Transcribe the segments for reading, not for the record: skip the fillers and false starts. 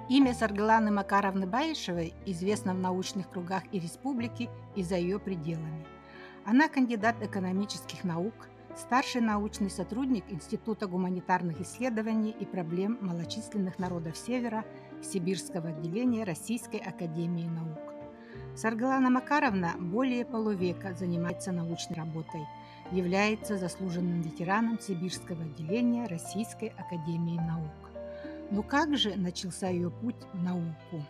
Имя Саргаланы Макаровны Баишевой известно в научных кругах и республики, и за ее пределами. Она кандидат экономических наук, старший научный сотрудник Института гуманитарных исследований и проблем малочисленных народов Севера Сибирского отделения Российской академии наук. Саргалана Макаровна более полувека занимается научной работой, является заслуженным ветераном Сибирского отделения Российской академии наук. Но как же начался ее путь в науку?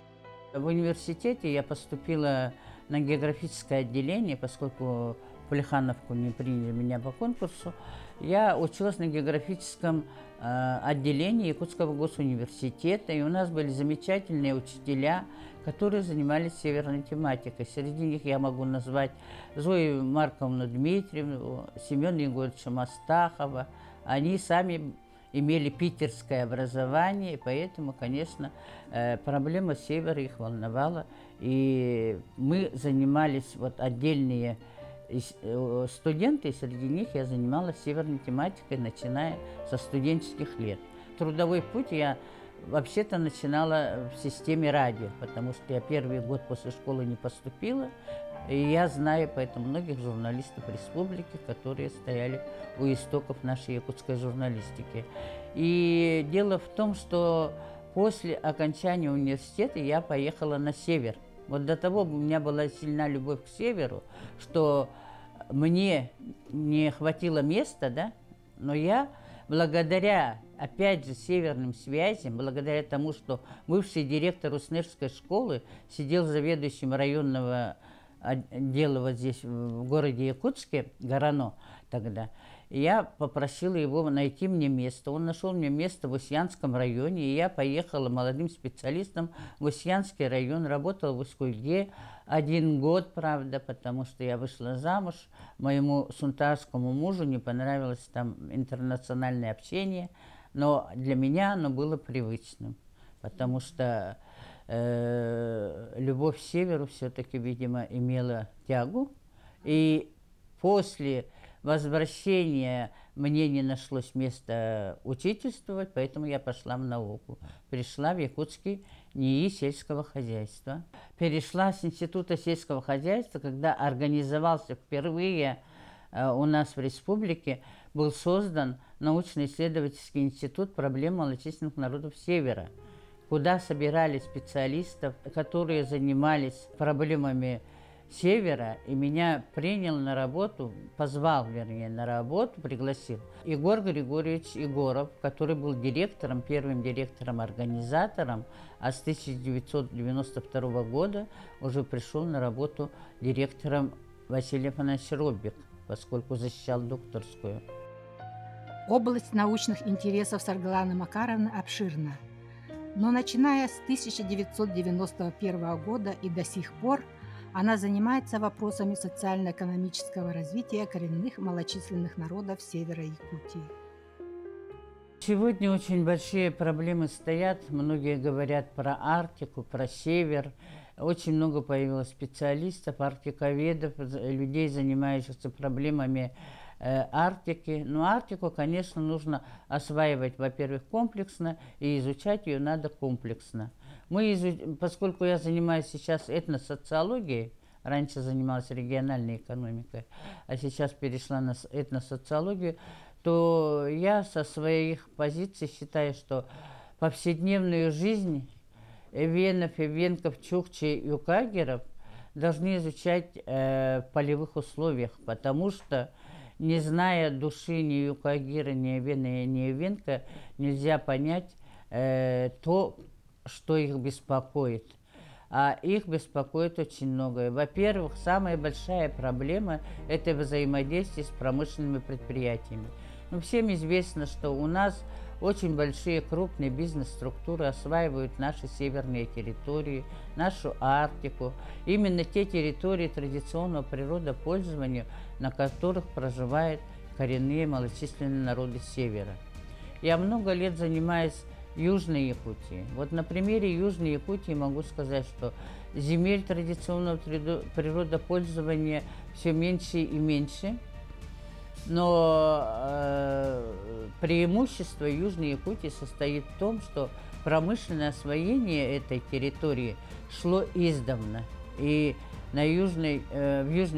В университете я поступила на географическое отделение, поскольку в Плехановку не приняли меня по конкурсу. Я училась на географическом отделении Якутского госуниверситета, и у нас были замечательные учителя, которые занимались северной тематикой. Среди них я могу назвать Зою Марковну Дмитриевну, Семена Егоровича Мастахова. Они сами имели питерское образование, и поэтому, конечно, проблема севера их волновала. И мы занимались, вот отдельные студенты, и среди них я занималась северной тематикой, начиная со студенческих лет. Трудовой путь я вообще-то начинала в системе радио, потому что я первый год после школы не поступила. И я знаю поэтому многих журналистов республики, которые стояли у истоков нашей якутской журналистики. И дело в том, что после окончания университета я поехала на север. Вот до того у меня была сильна любовь к северу, что мне не хватило места, да, но я благодаря, опять же, северным связям, благодаря тому, что бывший директор Уснерской школы сидел заведующим районного отдела вот здесь, в городе Якутске, Горано тогда, я попросила его найти мне место. Он нашел мне место в Усьянском районе, и я поехала молодым специалистом в Усьянский район, работала в Усть-Кульге 1 год, правда, потому что я вышла замуж. Моему сунтарскому мужу не понравилось там интернациональное общение, но для меня оно было привычным, потому что любовь к северу все-таки, видимо, имела тягу. И после возвращения мне не нашлось места учительствовать, поэтому я пошла в науку. Пришла в Якутский НИИ сельского хозяйства. Перешла с Института сельского хозяйства, когда организовался впервые у нас в республике, был создан научно-исследовательский институт проблем малочисленных народов Севера, куда собирали специалистов, которые занимались проблемами Севера, и меня принял на работу, позвал, вернее, на работу, пригласил Егор Григорьевич Егоров, который был директором, первым директором-организатором, а с 1992 года уже пришел на работу директором Василий Афанасьевич Робик, поскольку защищал докторскую. Область научных интересов Саргаланы Макаровны обширна. Но начиная с 1991 года и до сих пор она занимается вопросами социально-экономического развития коренных малочисленных народов севера Якутии. Сегодня очень большие проблемы стоят. Многие говорят про Арктику, про север. Очень много появилось специалистов, арктиковедов, людей, занимающихся проблемами Арктики. Но Арктику, конечно, нужно осваивать, во-первых, комплексно, и изучать ее надо комплексно. Поскольку я занимаюсь сейчас этносоциологией, раньше занималась региональной экономикой, а сейчас перешла на этносоциологию, то я со своих позиций считаю, что повседневную жизнь эвенов, эвенков, чукчей и юкагеров должны изучать в полевых условиях, потому что, не зная души ни юкагира, ни эвена, ни эвенка, нельзя понять то, что их беспокоит. А их беспокоит очень многое. Во-первых, самая большая проблема – это взаимодействие с промышленными предприятиями. Всем известно, что у нас очень большие крупные бизнес-структуры осваивают наши северные территории, нашу Арктику. Именно те территории традиционного природопользования, на которых проживают коренные малочисленные народы Севера. Я много лет занимаюсь Южной Якутией. Вот на примере Южной Якутии могу сказать, что земель традиционного природопользования все меньше и меньше. Но преимущество Южной Якутии состоит в том, что промышленное освоение этой территории шло издавна. И в Южной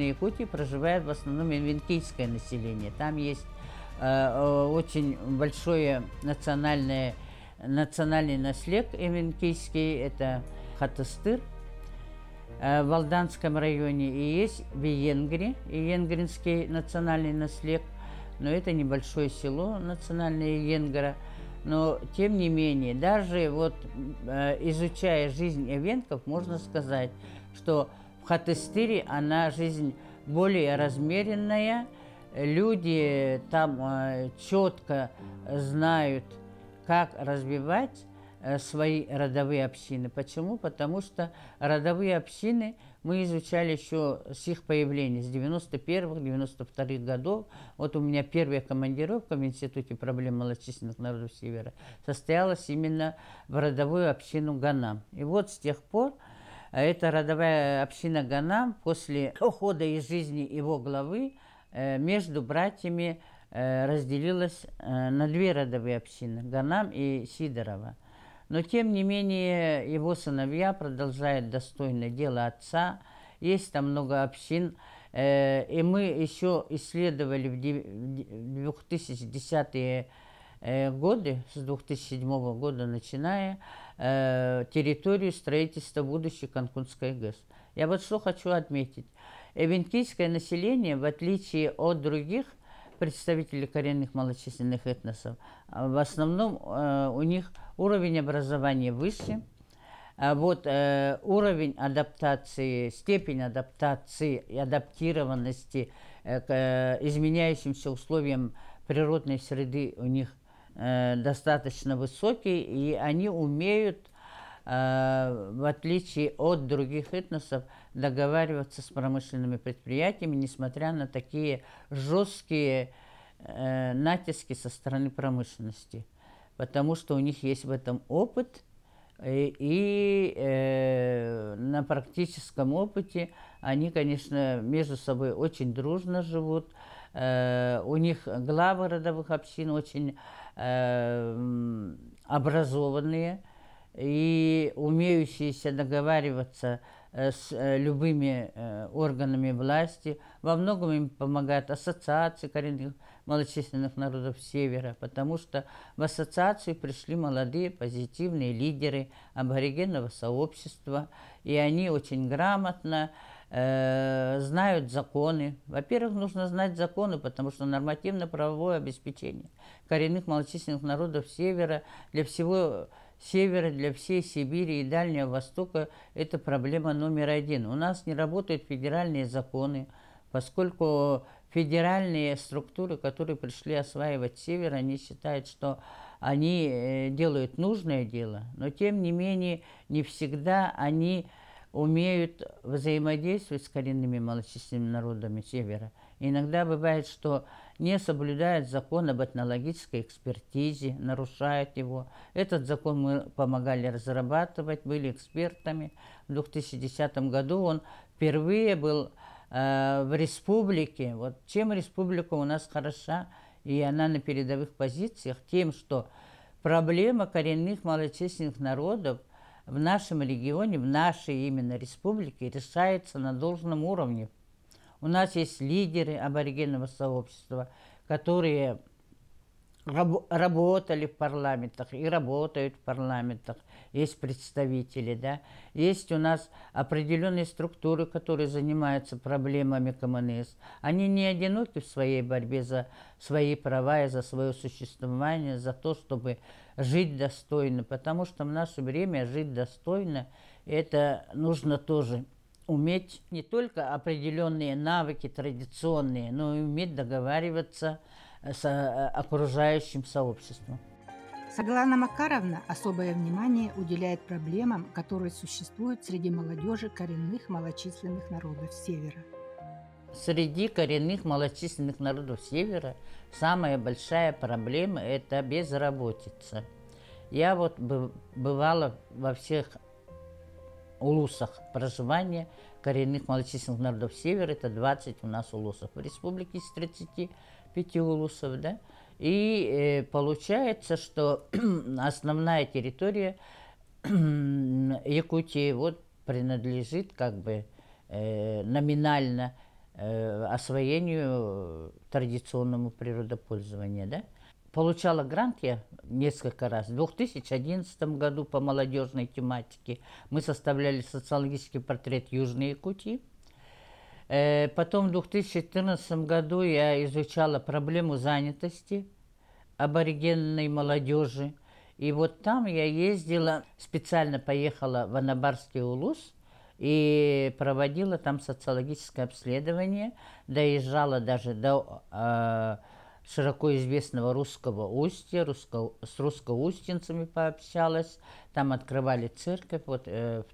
Якутии проживает в основном эвенкийское население. Там есть очень большой национальный наслед эвенкийский, это Хатыстыр в Алданском районе, и есть Виенгри, Иенгринский национальный наслед, но это небольшое село национальное Иенгра. Но, тем не менее, даже вот изучая жизнь эвенков, можно сказать, что в Хатыстыре она жизнь более размеренная, люди там четко знают, как развивать свои родовые общины. Почему? Потому что родовые общины мы изучали еще с их появления, с 91-х, 92-х годов. Вот у меня первая командировка в Институте проблем малочисленных народов Севера состоялась именно в родовую общину Ганам. И вот с тех пор эта родовая община Ганам после ухода из жизни его главы между братьями разделилась на две родовые общины – Ганам и Сидорова. Но, тем не менее, его сыновья продолжают достойное дело отца. Есть там много общин. И мы еще исследовали в 2010-е годы, с 2007 года начиная, территорию строительства будущей Канкунской ГЭС. Я вот что хочу отметить. Эвенкийское население, в отличие от других представителей коренных малочисленных этносов, в основном у них уровень образования выше, вот уровень адаптации, степень адаптации и адаптированности к изменяющимся условиям природной среды у них достаточно высокий, и они умеют, в отличие от других этносов, договариваться с промышленными предприятиями, несмотря на такие жесткие натиски со стороны промышленности. Потому что у них есть в этом опыт, и на практическом опыте они, конечно, между собой очень дружно живут. У них главы родовых общин очень образованные и умеющиеся договариваться с любыми органами власти. Во многом им помогает ассоциация коренных малочисленных народов Севера, потому что в ассоциацию пришли молодые позитивные лидеры аборигенного сообщества, и они очень грамотно знают законы. Во-первых, нужно знать законы, потому что нормативно-правовое обеспечение коренных малочисленных народов Севера для всего Севера, для всей Сибири и Дальнего Востока – это проблема номер один. У нас не работают федеральные законы, поскольку федеральные структуры, которые пришли осваивать Север, они считают, что они делают нужное дело, но тем не менее не всегда они умеют взаимодействовать с коренными малочисленными народами Севера. Иногда бывает, что не соблюдают закон об этнологической экспертизе, нарушают его. Этот закон мы помогали разрабатывать, были экспертами. В 2010 году он впервые был в республике. Вот чем республика у нас хороша, и она на передовых позициях, тем, что проблема коренных малочисленных народов в нашем регионе, в нашей именно республике решается на должном уровне. У нас есть лидеры аборигенного сообщества, которые работали в парламентах и работают в парламентах. Есть представители, да. Есть у нас определенные структуры, которые занимаются проблемами КМНС. Они не одиноки в своей борьбе за свои права и за свое существование, за то, чтобы жить достойно. Потому что в наше время жить достойно – это нужно тоже уметь не только определенные навыки традиционные, но и уметь договариваться с окружающим сообществом. Саглана Макаровна особое внимание уделяет проблемам, которые существуют среди молодежи коренных малочисленных народов Севера. Среди коренных малочисленных народов Севера самая большая проблема – это безработица. Я вот бывала во всех улусах проживания коренных малочисленных народов Севера, это 20 у нас улусов. В республике из 35 улусов, да. И получается, что основная территория Якутии вот принадлежит как бы номинально освоению традиционному природопользованию, да? Получала грант я несколько раз. В 2011 году по молодежной тематике мы составляли социологический портрет Южной Якутии. Потом в 2014 году я изучала проблему занятости аборигенной молодежи. И вот там я ездила, специально поехала в Анабарский улус и проводила там социологическое обследование. Доезжала даже до широко известного Русского Устья, с русскоустинцами пообщалась. Там открывали церковь вот,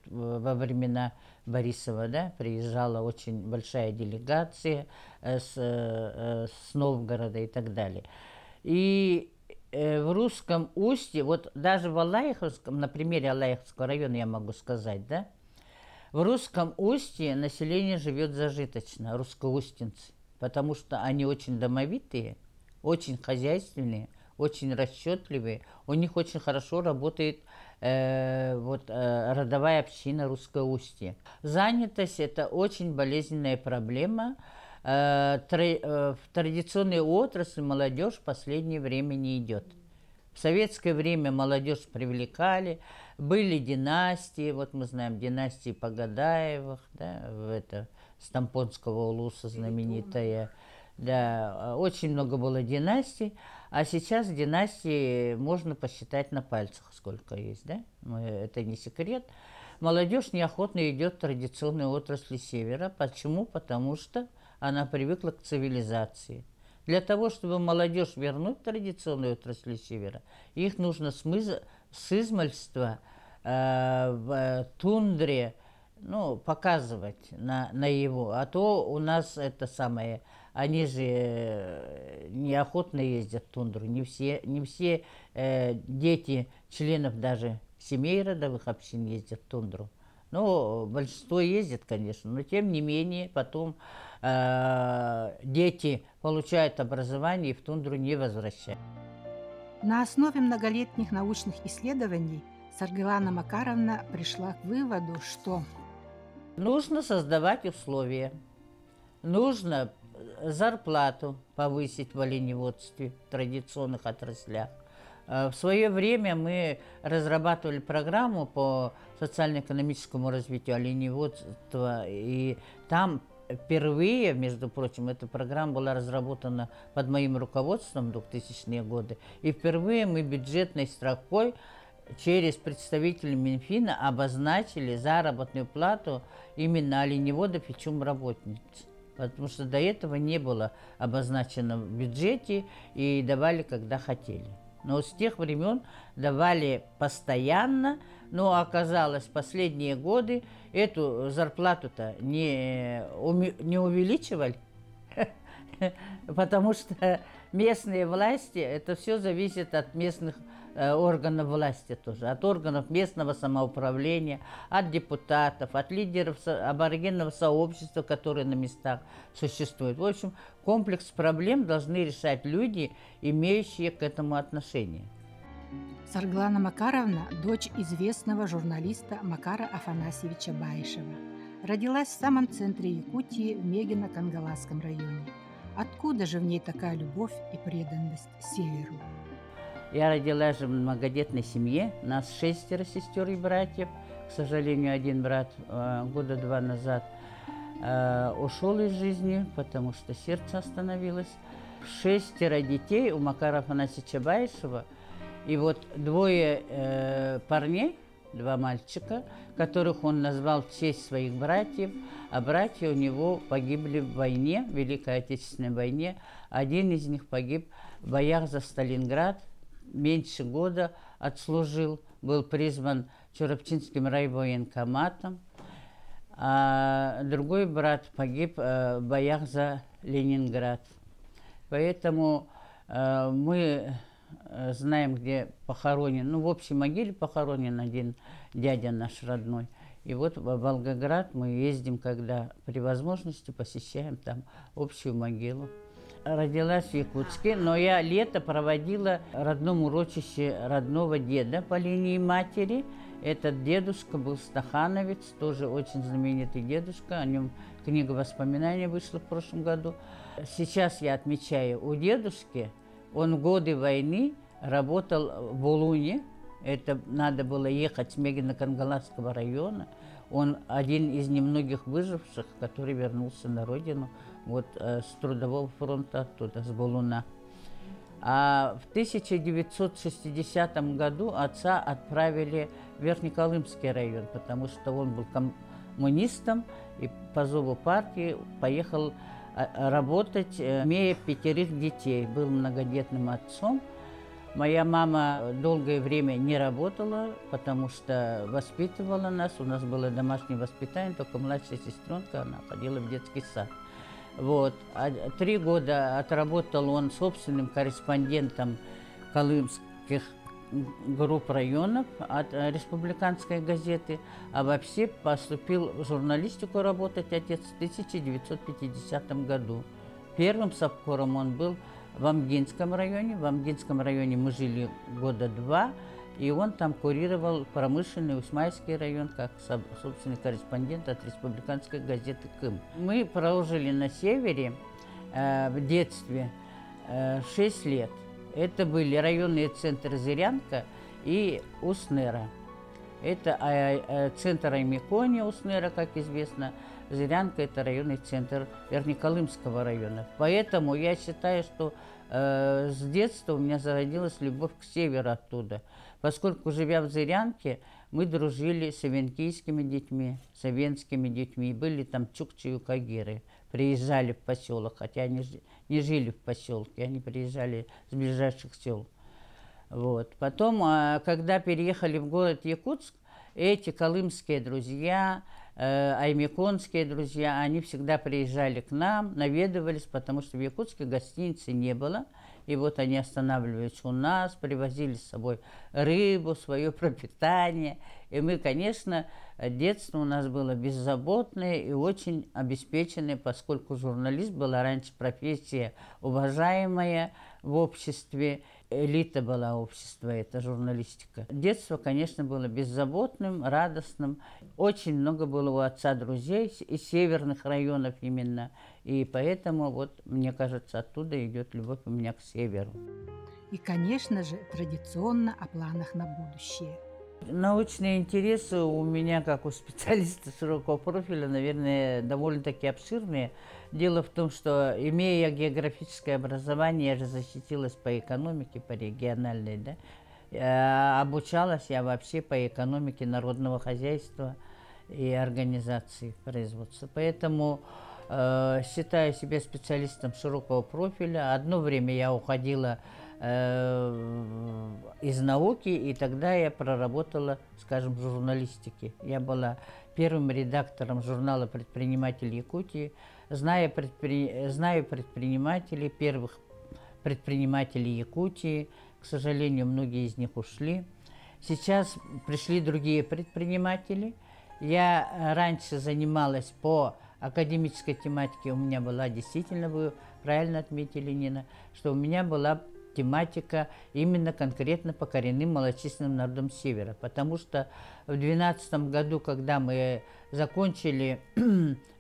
во времена Борисова, да, приезжала очень большая делегация с Новгорода и так далее. И в Русском Устье, вот даже в Алаиховском, на примере Алаиховского района я могу сказать, да, в Русском Устье население живет зажиточно, русскоустинцы, потому что они очень домовитые, очень хозяйственные, очень расчетливые. У них очень хорошо работает родовая община Русское Устье. Занятость – это очень болезненная проблема. В традиционные отрасли молодежь в последнее время не идет. В советское время молодежь привлекали, были династии, вот мы знаем династии Погадаевых, да, Стампонского улуса знаменитая. Да, очень много было династий, а сейчас династии можно посчитать на пальцах, сколько есть, да? Это не секрет. Молодежь неохотно идет в традиционные отрасли Севера. Почему? Потому что она привыкла к цивилизации. Для того, чтобы молодежь вернуть в традиционные отрасли Севера, их нужно с измальства в тундре, ну, показывать на его. А то у нас это самое, они же неохотно ездят в тундру. Не все дети членов даже семей родовых общин ездят в тундру. Ну, большинство ездит, конечно, но тем не менее потом дети получают образование и в тундру не возвращаются. На основе многолетних научных исследований Саргилана Макаровна пришла к выводу, что нужно создавать условия, нужно зарплату повысить в оленеводстве, в традиционных отраслях. В свое время мы разрабатывали программу по социально-экономическому развитию оленеводства, и там впервые, между прочим, эта программа была разработана под моим руководством в 2000-е годы, и впервые мы бюджетной строкой через представителей Минфина обозначили заработную плату именно оленеводов и чумработниц. Потому что до этого не было обозначено в бюджете и давали, когда хотели. Но с тех времен давали постоянно, но оказалось, в последние годы эту зарплату-то не увеличивали, потому что местные власти, это все зависит от местных органов власти тоже, от органов местного самоуправления, от депутатов, от лидеров аборигенного сообщества, которые на местах существуют. В общем, комплекс проблем должны решать люди, имеющие к этому отношение. Саргилана Макаровна – дочь известного журналиста Макара Афанасьевича Баишева. Родилась в самом центре Якутии, в Мегино-Кангаласском районе. Откуда же в ней такая любовь и преданность северу? Я родилась в многодетной семье, нас 6 сестер и братьев. К сожалению, один брат года 2 назад ушел из жизни, потому что сердце остановилось. 6 детей у Макара Афанасьевича Баишева. И вот 2 парней, 2 мальчика, которых он назвал в честь своих братьев, а братья у него погибли в войне, в Великой Отечественной войне. Один из них погиб в боях за Сталинград, меньше года отслужил, был призван Чурапчинским райвоенкоматом, а другой брат погиб в боях за Ленинград. Поэтому мы знаем, где похоронен, ну, в общей могиле похоронен один дядя наш родной. И вот в Волгоград мы ездим, когда при возможности посещаем там общую могилу. Родилась в Якутске, но я лето проводила в родном урочище родного деда по линии матери. Этот дедушка был стахановец, тоже очень знаменитый дедушка. О нем книга воспоминаний вышла в прошлом году. Сейчас я отмечаю у дедушки, он в годы войны работал в Булуне. Это надо было ехать с Мегино-Кангаласского района. Он один из немногих выживших, который вернулся на родину вот, с трудового фронта оттуда, с Булуна. А в 1960 году отца отправили в Верхнеколымский район, потому что он был коммунистом и по зову партии поехал работать, имея 5 детей, был многодетным отцом. Моя мама долгое время не работала, потому что воспитывала нас. У нас было домашнее воспитание, только младшая сестренка, она ходила в детский сад. Вот. 3 года отработал он собственным корреспондентом колымских групп районов от республиканской газеты, а вообще поступил в журналистику работать отец в 1950 году. Первым совкором он был в Амгинском районе. В Амгинском районе мы жили года 2, и он там курировал промышленный Усмайский район как собственный корреспондент от республиканской газеты «Кым». Мы прожили на севере в детстве 6 лет. Это были районные центры Зырянка и Уснера. Это центр Аймекония, Уснера, как известно. Зырянка – это районный центр Верхнеколымского района. Поэтому я считаю, что с детства у меня зародилась любовь к северу оттуда. Поскольку, живя в Зырянке, мы дружили с авенкийскими детьми, с авенскими детьми. Были там чукчи и кагиры. Приезжали в поселок, хотя они не жили в поселке, они приезжали с ближайших сел. Вот. Потом, когда переехали в город Якутск, эти колымские друзья, аймеконские друзья, они всегда приезжали к нам, наведывались, потому что в Якутске гостиницы не было. И вот они останавливались у нас, привозили с собой рыбу, свое пропитание. И мы, конечно, детство у нас было беззаботное и очень обеспеченное, поскольку журналист была раньше профессия уважаемая в обществе. Элита была общества, это журналистика. Детство, конечно, было беззаботным, радостным. Очень много было у отца друзей из северных районов именно. И поэтому, вот, мне кажется, оттуда идет любовь у меня к северу. И, конечно же, традиционно о планах на будущее. Научные интересы у меня, как у специалиста широкого профиля, наверное, довольно-таки обширные. Дело в том, что, имея географическое образование, я же защитилась по экономике, по региональной, да? Обучалась я вообще по экономике народного хозяйства и организации производства. Поэтому считаю себя специалистом широкого профиля. Одно время я уходила из науки, и тогда я проработала, скажем, в журналистике. Я была первым редактором журнала «Предприниматель Якутии». Знаю предпринимателей, первых предпринимателей Якутии. К сожалению, многие из них ушли. Сейчас пришли другие предприниматели. Я раньше занималась по академической тематике. У меня была действительно, вы правильно отметили, Нина, что у меня была тематика именно конкретно по коренным малочисленным народам Севера. Потому что в 2012 году, когда мы закончили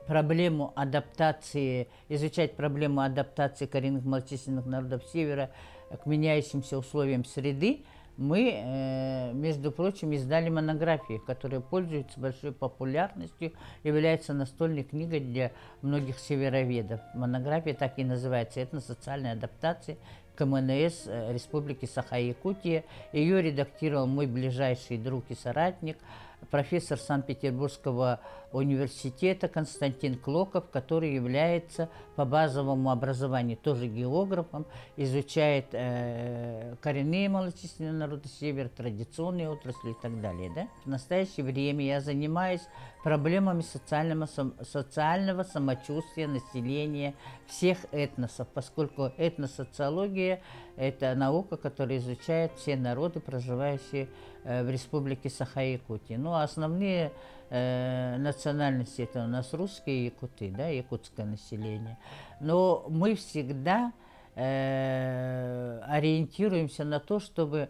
проблему адаптации, изучать проблему адаптации коренных малочисленных народов Севера к меняющимся условиям среды, мы, между прочим, издали монографии, которые пользуются большой популярностью, является настольной книгой для многих североведов. Монография так и называется «Этносоциальная адаптация КМНС Республики Саха-Якутия». Ее редактировал мой ближайший друг и соратник, профессор Санкт-Петербургского университета Константин Клоков, который является по базовому образованию тоже географом, изучает коренные малочисленные народы Севера, традиционные отрасли и так далее. Да? В настоящее время я занимаюсь проблемами социального самочувствия населения всех этносов, поскольку этносоциология – это наука, которая изучает все народы, проживающие в республике Саха-Якутия. Ну, а основные национальности – это у нас русские и якуты, да, якутское население. Но мы всегда ориентируемся на то, чтобы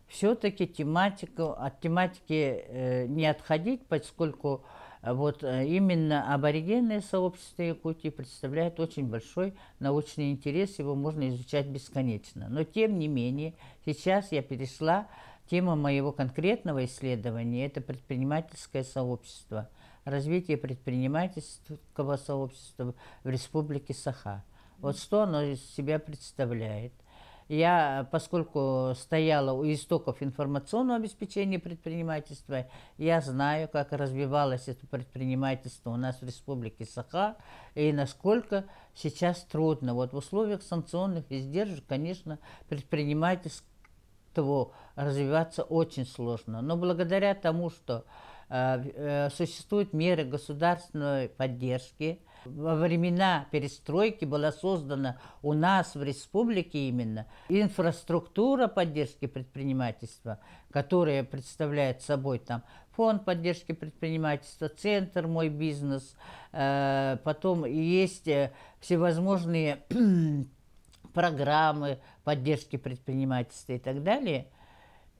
все-таки от тематики не отходить, поскольку вот именно аборигенное сообщество Якутии представляет очень большой научный интерес, его можно изучать бесконечно. Но тем не менее, сейчас я перешла, тема моего конкретного исследования – это предпринимательское сообщество, развитие предпринимательского сообщества в республике Саха. Вот что оно из себя представляет. Я, поскольку стояла у истоков информационного обеспечения предпринимательства, я знаю, как развивалось это предпринимательство у нас в республике Саха и насколько сейчас трудно. Вот в условиях санкционных издержек, конечно, предпринимательству развиваться очень сложно. Но благодаря тому, что существуют меры государственной поддержки, во времена перестройки была создана у нас в республике именно инфраструктура поддержки предпринимательства, которая представляет собой там фонд поддержки предпринимательства, центр «Мой бизнес», потом есть всевозможные программы поддержки предпринимательства и так далее.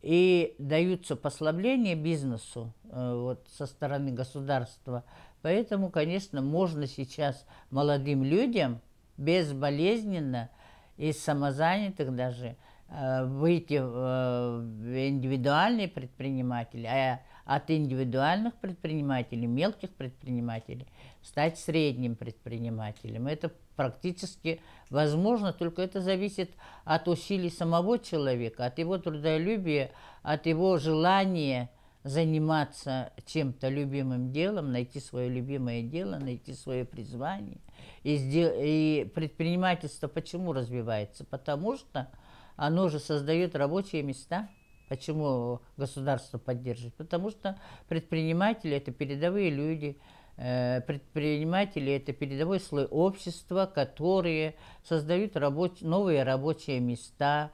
И даются послабления бизнесу вот, со стороны государства. Поэтому, конечно, можно сейчас молодым людям безболезненно и самозанятых даже выйти в индивидуальные предприниматели, а от индивидуальных предпринимателей, мелких предпринимателей, стать средним предпринимателем. Это практически возможно, только это зависит от усилий самого человека, от его трудолюбия, от его желания заниматься чем-то любимым делом, найти свое любимое дело, найти свое призвание. И предпринимательство почему развивается? Потому что оно же создает рабочие места. Почему государство поддерживает? Потому что предприниматели – это передовые люди, предприниматели – это передовой слой общества, которые создают новые рабочие места,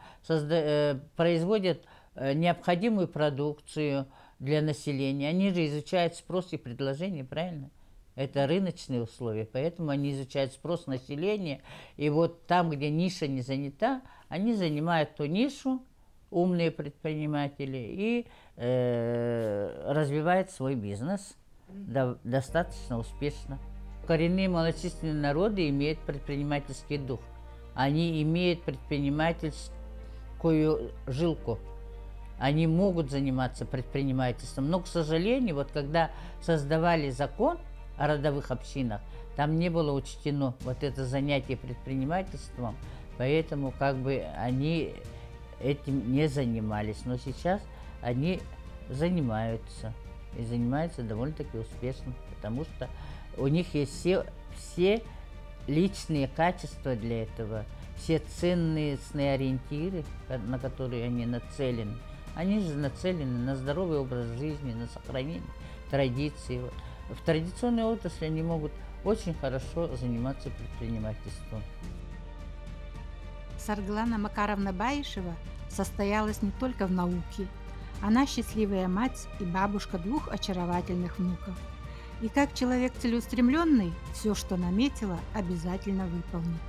производят необходимую продукцию для населения. Они же изучают спрос и предложение, правильно? Это рыночные условия, поэтому они изучают спрос населения. И вот там, где ниша не занята, они занимают ту нишу, умные предприниматели, и развивают свой бизнес достаточно успешно. Коренные малочисленные народы имеют предпринимательский дух. Они имеют предпринимательскую жилку. Они могут заниматься предпринимательством. Но, к сожалению, вот когда создавали закон о родовых общинах, там не было учтено вот это занятие предпринимательством, поэтому как бы они этим не занимались. Но сейчас они занимаются. И занимаются довольно-таки успешно, потому что у них есть все личные качества для этого, все ценностные ориентиры, на которые они нацелены. Они же нацелены на здоровый образ жизни, на сохранение традиций. Вот. В традиционной отрасли они могут очень хорошо заниматься предпринимательством. Сарглана Макаровна Баишева состоялась не только в науке. Она счастливая мать и бабушка 2 очаровательных внуков. И как человек целеустремленный, все, что наметила, обязательно выполнит.